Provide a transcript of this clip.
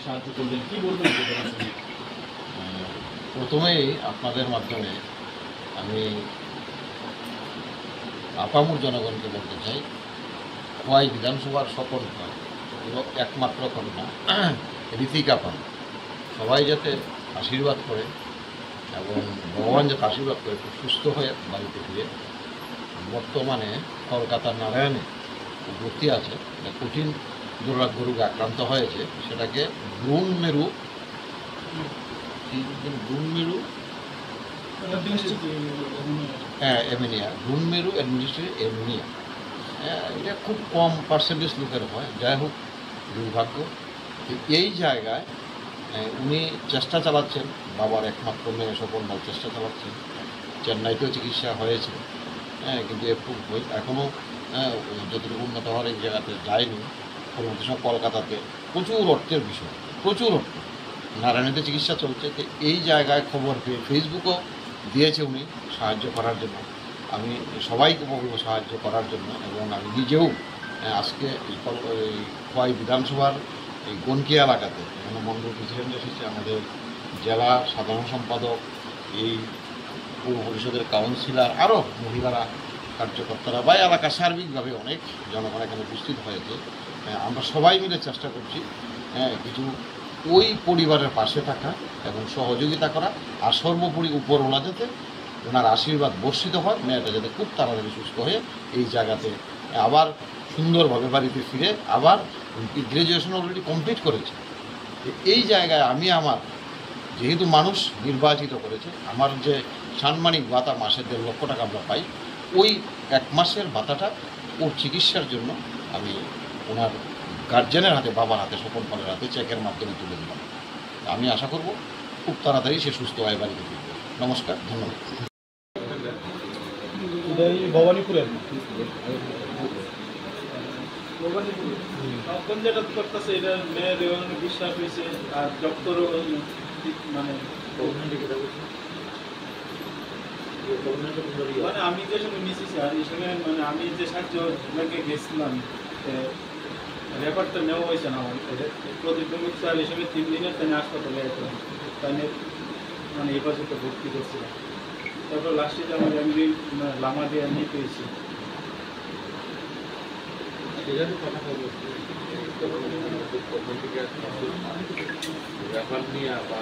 সাহায্য করবেন, কি বলবেন? প্রথমেই আপনাদের মাধ্যমে আমি আপামর জনগণকে বলতে চাই, খোয়াই বিধানসভার সকল একমাত্র কন্যা ঋতিকা পান সবাই যাতে আশীর্বাদ করে এবং ভগবান যাতে আশীর্বাদ করে খুব সুস্থ হয়ে বাড়িতে ফিরে। বর্তমানে কলকাতার নারায়ণে ভর্তি আছে, কঠিন দুরারোগ্য রোগে আক্রান্ত হয়েছে, সেটাকে ব্রুন মেরু এমিনিয়া, ব্রুন মেরু অ্যাডমিনিস্ট্রেটিভ এমিনিয়া। এটা খুব কম পার্সেন্টেজ লোকের হয়। যাই হোক, দুর্ভাগ্য। এই জায়গায় উনি চেষ্টা চালাচ্ছেন, বাবার একমাত্র মেয়ে স্বপনলাল চেষ্টা চালাচ্ছেন। চেন্নাইতেও চিকিৎসা হয়েছে, কিন্তু এখনও যতটুকু উন্নত হওয়ার এই জায়গাতে যায়নি। পরবর্তী সময় কলকাতাতে প্রচুর অর্থের বিষয়, প্রচুর অর্থ, নারায়ণীতে চিকিৎসা চলছে। তো এই জায়গায় খবর পেয়ে ফেসবুকও দিয়েছে উনি সাহায্য করার জন্য। আমি সবাইকে বলবো সাহায্য করার জন্য, এবং আমি নিজেও আজকে খোয়াই বিধানসভার এই গনকিয়া এলাকাতে এখানে মন্ডল প্রেসিডেন্ট এসেছে, আমাদের জেলা সাধারণ সম্পাদক, এই পৌর পরিষদের কাউন্সিলর, আরও মহিলারা, কার্যকর্তারা বা এলাকা সার্বিকভাবে অনেক জনগণ এখানে উপস্থিত হয়েছে। আমরা সবাই মিলে চেষ্টা করছি কিছু ওই পরিবারের পাশে থাকা এবং সহযোগিতা করা, আর সর্বোপরি উপরওয়ালা যাতে ওনার আশীর্বাদ বর্ষিত হয়, মেয়েটা যাতে খুব তাড়াতাড়ি সুস্থ হয়ে এই জায়গাতে আবার সুন্দরভাবে বাড়িতে ফিরে, আবার গ্র্যাজুয়েশন অলরেডি কমপ্লিট করেছে। এই জায়গায় আমি আমার, যেহেতু মানুষ নির্বাচিত করেছে, আমার যে সাম্মানিক ভাতা মাসে 1.5 লক্ষ টাকা আমরা পাই, ওই 1 মাসের ভাতাটা ওর চিকিৎসার জন্য আমি ওনার গার্জেনের হাতে, বাবার হাতে, স্বপন পালের হাতে চেকের মাধ্যমে তুলে দিলাম। আমি আশা করব খুব তাড়াতাড়ি সে সুস্থ হয়ে বাড়িতে ফিরবে। নমস্কার, ধন্যবাদ। ভবানীপুরের যেটা করতেছে এটা মেয়ের বিশ্বাস হয়েছে, আর ডক্টরও মানে আমি যে সময় মিশেছি, আর এই সময় মানে আমি যে সাহায্য গেছিলাম, রেকর্ডটা নেওয়া হয়েছে না আমার প্রতিদ্বন্দ্বী, আর এই সময় 3 দিনের তাই হাসপাতালে তাই মানে হেফাজতে ভর্তি করছিলাম। তারপর লাস্টে যে আমার এমনি লামা দিয়ে নিয়ে পেয়েছি। ব্যাপার নিয়ে বা